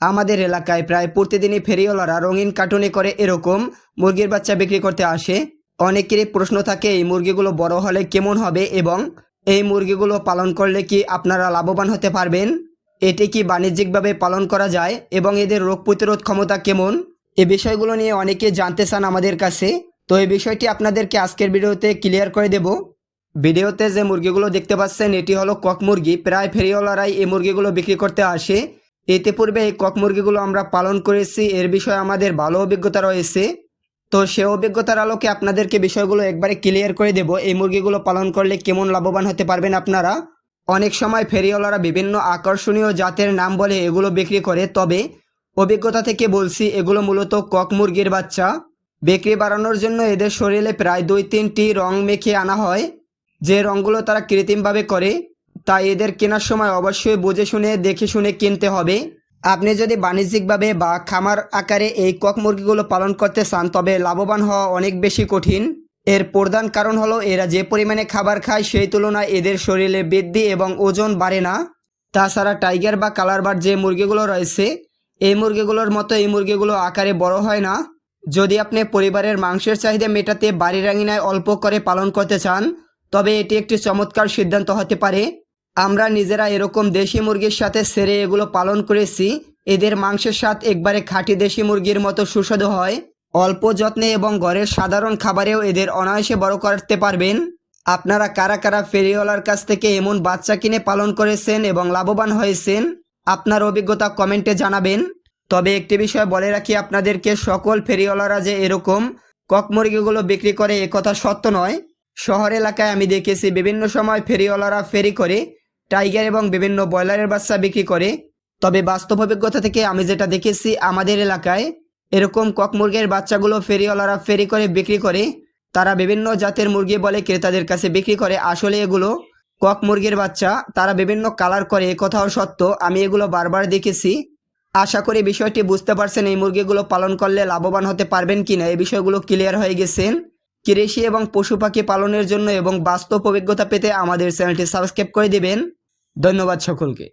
আমাদের এলাকায় প্রায় প্রতিদিনই ফেরিওয়ালারা রঙিন কার্টুনে করে এরকম মুরগির বাচ্চা বিক্রি করতে আসে। অনেকেরই প্রশ্ন থাকে এই মুরগিগুলো বড় হলে কেমন হবে এবং এই মুরগিগুলো পালন করলে কি আপনারা লাভবান হতে পারবেন, এটি কি বাণিজ্যিকভাবে পালন করা যায় এবং এদের রোগ প্রতিরোধ ক্ষমতা কেমন, এই বিষয়গুলো নিয়ে অনেকে জানতে চান আমাদের কাছে। তো এই বিষয়টি আপনাদেরকে আজকের ভিডিওতে ক্লিয়ার করে দেব। ভিডিওতে যে মুরগিগুলো দেখতে পাচ্ছেন এটি হলো কক মুরগি। প্রায় ফেরিওয়ালারাই এই মুরগিগুলো বিক্রি করতে আসে। এতে পূর্বে এই কক মুরগিগুলো আমরা পালন করেছি, এর বিষয়ে আমাদের ভালো অভিজ্ঞতা রয়েছে। তো সে অভিজ্ঞতার আলোকে আপনাদেরকে বিষয়গুলো একবারে ক্লিয়ার করে দেব। এই মুরগিগুলো পালন করলে কেমন লাভবান হতে পারবেন আপনারা। অনেক সময় ফেরিওয়ালারা বিভিন্ন আকর্ষণীয় জাতের নাম বলে এগুলো বিক্রি করে, তবে অভিজ্ঞতা থেকে বলছি এগুলো মূলত কক মুরগির বাচ্চা। বিক্রি বাড়ানোর জন্য এদের শরীরে প্রায় 2-3টি রং মেখে আনা হয়, যে রঙগুলো তারা কৃত্রিমভাবে করে। তাই এদের কেনার সময় অবশ্যই বুঝে শুনে দেখে শুনে কিনতে হবে। আপনি যদি বাণিজ্যিকভাবে বা খামার আকারে এই কক মুরগিগুলো পালন করতে চান তবে লাভবান হওয়া অনেক বেশি কঠিন। এর প্রধান কারণ হলো এরা যে পরিমাণে খাবার খায় সেই তুলনায় এদের শরীরে বৃদ্ধি এবং ওজন বাড়ে না। তাছাড়া টাইগার বা কালার বার্ড যে মুরগিগুলো রয়েছে এই মুরগিগুলোর মতো এই মুরগিগুলো আকারে বড় হয় না। যদি আপনি পরিবারের মাংসের চাহিদা মেটাতে বাড়ির আঙিনায় অল্প করে পালন করতে চান তবে এটি একটি চমৎকার সিদ্ধান্ত হতে পারে। আমরা নিজেরা এরকম দেশি মুরগির সাথে সেরে এগুলো পালন করেছি। এদের মাংসের স্বাদ একবারে খাঁটি দেশি মুরগির মতো সুস্বাদু হয়। অল্প যত্নে এবং ঘরের সাধারণ খাবারেও এদের অনায়াসে বড় করতে পারবেন। আপনারা কারা কারা ফেরিওয়ালার কাছ থেকে এমন বাচ্চা কিনে পালন করেছেন এবং লাভবান হয়েছেন আপনার অভিজ্ঞতা কমেন্টে জানাবেন। তবে একটি বিষয় বলে রাখি আপনাদেরকে, সকল ফেরিওয়ালারা যে এরকম কক মুরগিগুলো বিক্রি করে একথা সত্য নয়। শহর এলাকায় আমি দেখেছি বিভিন্ন সময় ফেরিওয়ালারা ফেরি করে টাইগার এবং বিভিন্ন ব্রয়লারের বাচ্চা বিক্রি করে। তবে বাস্তব অভিজ্ঞতা থেকে আমি যেটা দেখেছি আমাদের এলাকায় এরকম কক মুরগির বাচ্চাগুলো ফেরিওয়ালারা ফেরি করে বিক্রি করে। তারা বিভিন্ন জাতের মুরগি বলে ক্রেতাদের কাছে বিক্রি করে, আসলে এগুলো কক মুরগির বাচ্চা। তারা বিভিন্ন কালার করে, একথাও সত্য, আমি এগুলো বারবার দেখেছি। আশা করি বিষয়টি বুঝতে পারছেন। এই মুরগিগুলো পালন করলে লাভবান হতে পারবেন কিনা এই বিষয়গুলো ক্লিয়ার হয়ে গেছেন। কৃষি এবং পশু পাখি পালনের জন্য এবং বাস্তব অভিজ্ঞতা পেতে আমাদের চ্যানেলটি সাবস্ক্রাইব করে দিবেন। ধন্যবাদ সকলকে।